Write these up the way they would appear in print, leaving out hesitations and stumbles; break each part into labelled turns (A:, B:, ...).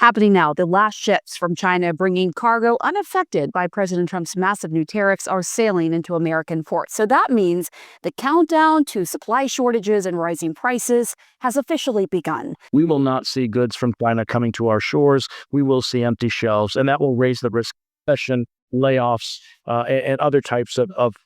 A: Happening now, the last ships from China bringing cargo unaffected by President Trump's massive new tariffs are sailing into American ports. So that means the countdown to supply shortages and rising prices has officially begun.
B: We will not see goods from China coming to our shores. We will see empty shelves, and that will raise the risk of recession, layoffs, and other types of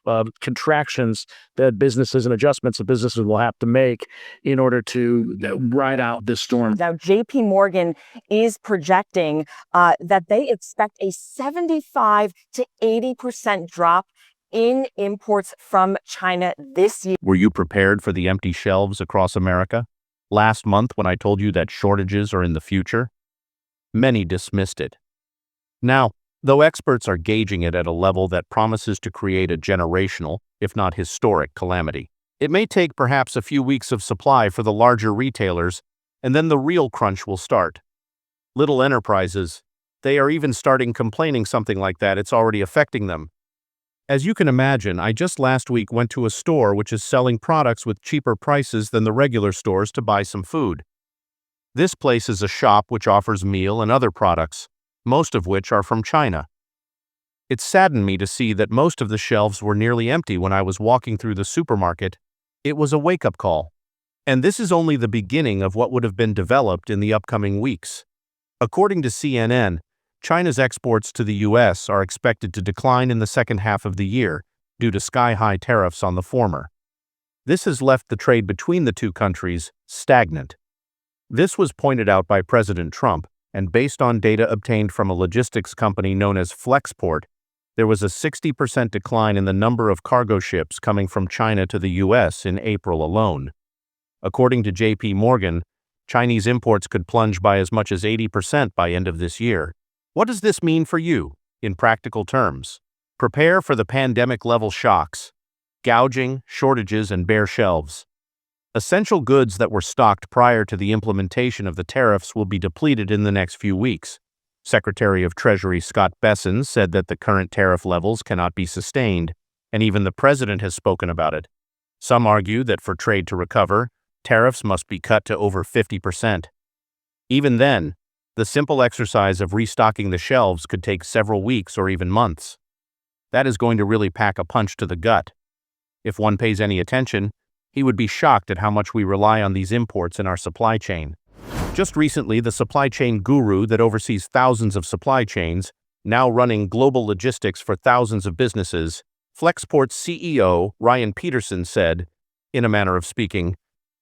B: contractions that businesses and adjustments that businesses will have to make in order to ride out this storm.
C: Now, JP Morgan is projecting that they expect a 75 to 80% drop in imports from China this year.
D: Were you prepared for the empty shelves across America? Last month, when I told you that shortages are in the future, many dismissed it. Now, though experts are gauging it at a level that promises to create a generational, if not historic, calamity, it may take perhaps a few weeks of supply for the larger retailers, and then the real crunch will start. Little enterprises, they are even starting complaining something like that. It's already affecting them. As you can imagine, I just last week went to a store which is selling products with cheaper prices than the regular stores to buy some food. This place is a shop which offers meal and other products, most of which are from China. It saddened me to see that most of the shelves were nearly empty when I was walking through the supermarket. It was a wake-up call. And this is only the beginning of what would have been developed in the upcoming weeks. According to CNN, China's exports to the U.S. are expected to decline in the second half of the year due to sky-high tariffs on the former. This has left the trade between the two countries stagnant. This was pointed out by President Trump, and based on data obtained from a logistics company known as Flexport, there was a 60% decline in the number of cargo ships coming from China to the U.S. in April alone. According to JP Morgan, Chinese imports could plunge by as much as 80% by end of this year. What does this mean for you, in practical terms? Prepare for the pandemic-level shocks, gouging, shortages, and bare shelves. Essential goods that were stocked prior to the implementation of the tariffs will be depleted in the next few weeks. Secretary of Treasury Scott Bessent said that the current tariff levels cannot be sustained, and even the president has spoken about it. Some argue that for trade to recover, tariffs must be cut to over 50%. Even then, the simple exercise of restocking the shelves could take several weeks or even months. That is going to really pack a punch to the gut. If one pays any attention, he would be shocked at how much we rely on these imports in our supply chain. Just recently, the supply chain guru that oversees thousands of supply chains, now running global logistics for thousands of businesses, Flexport's CEO, Ryan Peterson, said, in a manner of speaking,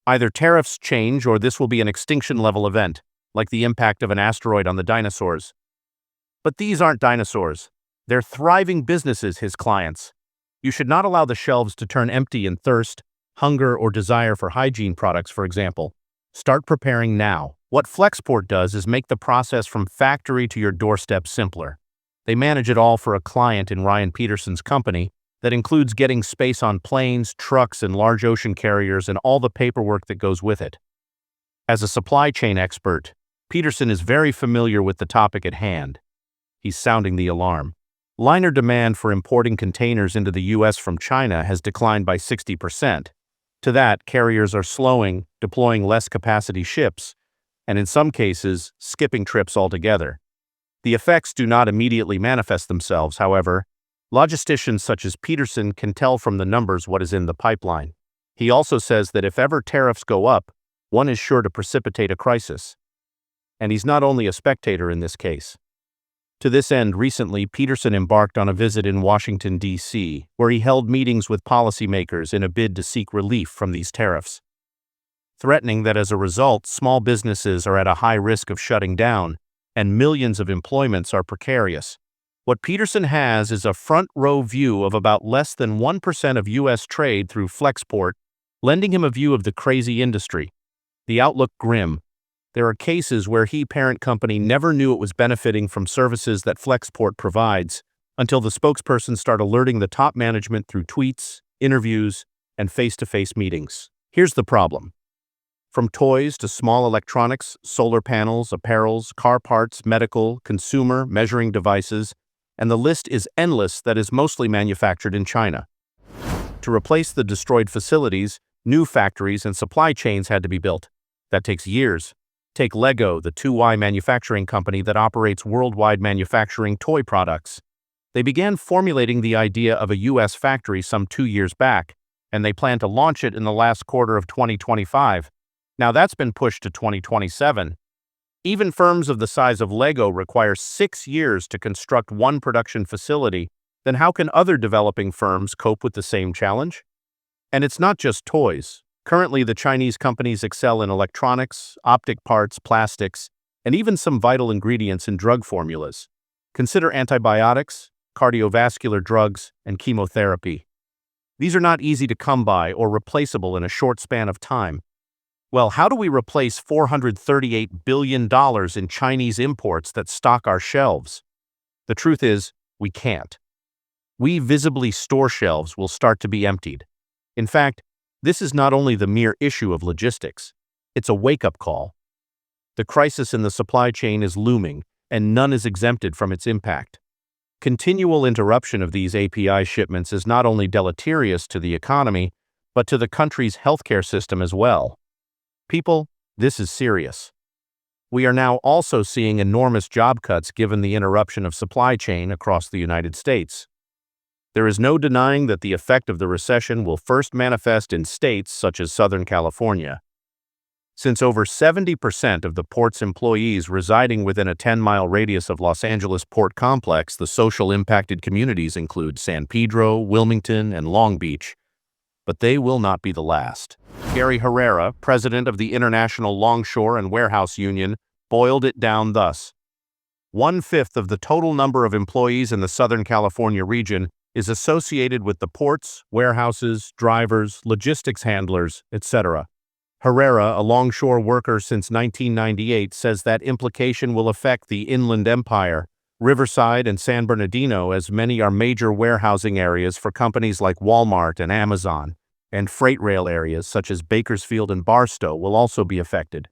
D: either tariffs change or this will be an extinction-level event, like the impact of an asteroid on the dinosaurs. But these aren't dinosaurs. They're thriving businesses, his clients. You should not allow the shelves to turn empty in thirst, hunger, or desire for hygiene products, for example. Start preparing now. What Flexport does is make the process from factory to your doorstep simpler. They manage it all for a client in Ryan Peterson's company that includes getting space on planes, trucks, and large ocean carriers and all the paperwork that goes with it. As a supply chain expert, Peterson is very familiar with the topic at hand. He's sounding the alarm. Liner demand for importing containers into the U.S. from China has declined by 60%. To that, carriers are slowing, deploying less capacity ships, and in some cases, skipping trips altogether. The effects do not immediately manifest themselves, however. Logisticians such as Peterson can tell from the numbers what is in the pipeline. He also says that if ever tariffs go up, one is sure to precipitate a crisis. And he's not only a spectator in this case. To this end, recently, Peterson embarked on a visit in Washington, D.C., where he held meetings with policymakers in a bid to seek relief from these tariffs, threatening that as a result, small businesses are at a high risk of shutting down, and millions of employments are precarious. What Peterson has is a front-row view of about less than 1% of U.S. trade through Flexport, lending him a view of the crazy industry. The outlook grim. There are cases where parent company never knew it was benefiting from services that Flexport provides until the spokesperson start alerting the top management through tweets, interviews, and face-to-face meetings. Here's the problem. From toys to small electronics, solar panels, apparels, car parts, medical, consumer, measuring devices, and the list is endless that is mostly manufactured in China. To replace the destroyed facilities, new factories and supply chains had to be built. That takes years. Take Lego, the 2Y manufacturing company that operates worldwide manufacturing toy products. They began formulating the idea of a U.S. factory some 2 years back, and they plan to launch it in the last quarter of 2025. Now that's been pushed to 2027. Even firms of the size of Lego require 6 years to construct one production facility. Then how can other developing firms cope with the same challenge? And it's not just toys. Currently, the Chinese companies excel in electronics, optic parts, plastics, and even some vital ingredients in drug formulas. Consider antibiotics, cardiovascular drugs, and chemotherapy. These are not easy to come by or replaceable in a short span of time. Well, how do we replace $438 billion in Chinese imports that stock our shelves? The truth is, we can't. We visibly store shelves will start to be emptied. In fact, this is not only the mere issue of logistics, it's a wake-up call. The crisis in the supply chain is looming, and none is exempted from its impact. Continual interruption of these API shipments is not only deleterious to the economy, but to the country's healthcare system as well. People, this is serious. We are now also seeing enormous job cuts given the interruption of supply chain across the United States. There is no denying that the effect of the recession will first manifest in states such as Southern California. Since over 70% of the port's employees residing within a 10-mile radius of Los Angeles Port Complex, the social impacted communities include San Pedro, Wilmington, and Long Beach. But they will not be the last. Gary Herrera, president of the International Longshore and Warehouse Union, boiled it down thus. 1/5 of the total number of employees in the Southern California region is associated with the ports, warehouses, drivers, logistics handlers, etc. Herrera, a longshore worker since 1998, says that implication will affect the Inland Empire, Riverside, and San Bernardino, as many are major warehousing areas for companies like Walmart and Amazon, and freight rail areas such as Bakersfield and Barstow will also be affected.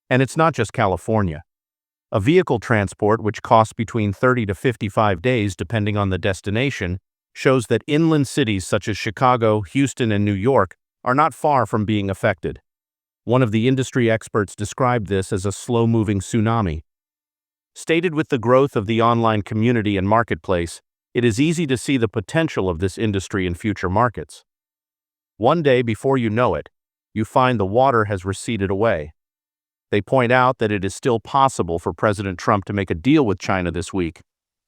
D: And it's not just California. A vehicle transport, which costs between 30 to 55 days depending on the destination, shows that inland cities such as Chicago, Houston, and New York are not far from being affected. One of the industry experts described this as a slow-moving tsunami. Stated with the growth of the online community and marketplace, it is easy to see the potential of this industry in future markets. One day, before you know it, you find the water has receded away. They point out that it is still possible for President Trump to make a deal with China this week.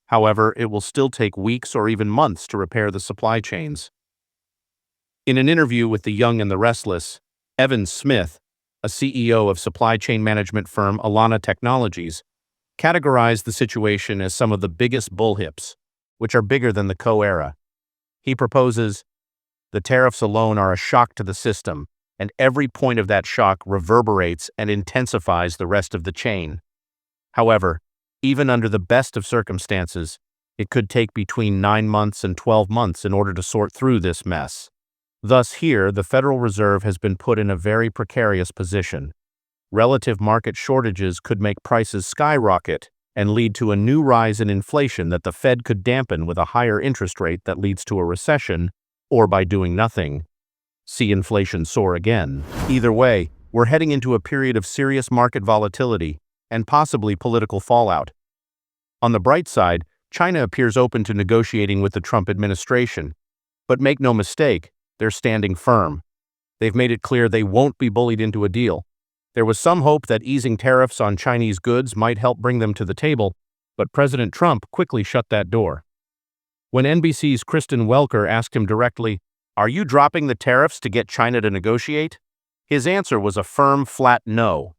D: However, it will still take weeks or even months to repair the supply chains. In an interview with The Young and the Restless, Evan Smith, a CEO of supply chain management firm Alana Technologies, categorized the situation as some of the biggest bullhips, which are bigger than the Co-era. He proposes, the tariffs alone are a shock to the system, and every point of that shock reverberates and intensifies the rest of the chain. However, even under the best of circumstances, it could take between 9 months and 12 months in order to sort through this mess. Thus here, the Federal Reserve has been put in a very precarious position. Relative market shortages could make prices skyrocket and lead to a new rise in inflation that the Fed could dampen with a higher interest rate that leads to a recession, or by doing nothing, see inflation soar again. Either way, we're heading into a period of serious market volatility and possibly political fallout. On the bright side, China appears open to negotiating with the Trump administration. But make no mistake, they're standing firm. They've made it clear they won't be bullied into a deal. There was some hope that easing tariffs on Chinese goods might help bring them to the table, but President Trump quickly shut that door. When NBC's Kristen Welker asked him directly, "Are you dropping the tariffs to get China to negotiate?" his answer was a firm, flat no.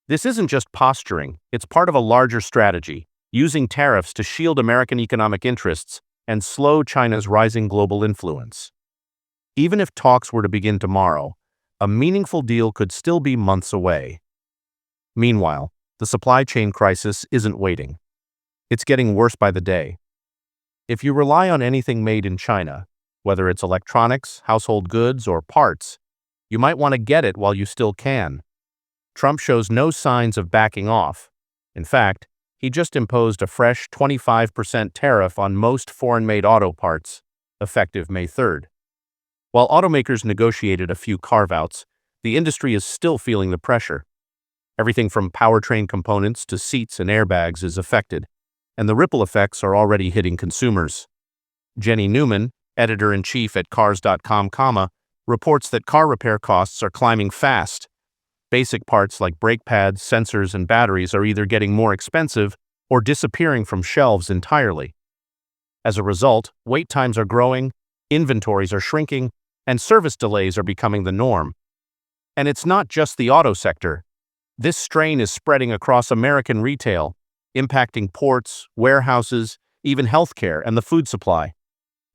D: This isn't just posturing, it's part of a larger strategy, using tariffs to shield American economic interests and slow China's rising global influence. Even if talks were to begin tomorrow, a meaningful deal could still be months away. Meanwhile, the supply chain crisis isn't waiting. It's getting worse by the day. If you rely on anything made in China, whether it's electronics, household goods, or parts, you might want to get it while you still can. Trump shows no signs of backing off. In fact, he just imposed a fresh 25% tariff on most foreign-made auto parts, effective May 3rd. While automakers negotiated a few carve-outs, the industry is still feeling the pressure. Everything from powertrain components to seats and airbags is affected, and the ripple effects are already hitting consumers. Jenny Newman, editor-in-chief at Cars.com, reports that car repair costs are climbing fast. Basic parts like brake pads, sensors, and batteries are either getting more expensive or disappearing from shelves entirely. As a result, wait times are growing, inventories are shrinking, and service delays are becoming the norm. And it's not just the auto sector. This strain is spreading across American retail, impacting ports, warehouses, even healthcare and the food supply.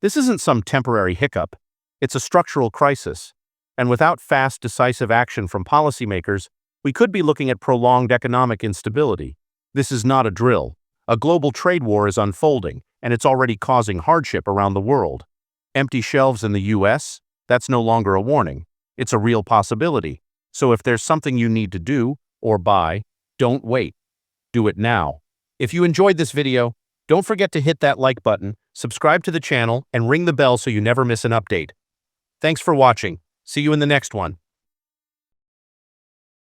D: This isn't some temporary hiccup. It's a structural crisis. And without fast, decisive action from policymakers, we could be looking at prolonged economic instability. This is not a drill. A global trade war is unfolding, and it's already causing hardship around the world. Empty shelves in the US? That's no longer a warning. It's a real possibility. So if there's something you need to do or buy, don't wait. Do it now. If you enjoyed this video, don't forget to hit that like button, subscribe to the channel, and ring the bell so you never miss an update. Thanks for watching. See you in the next one.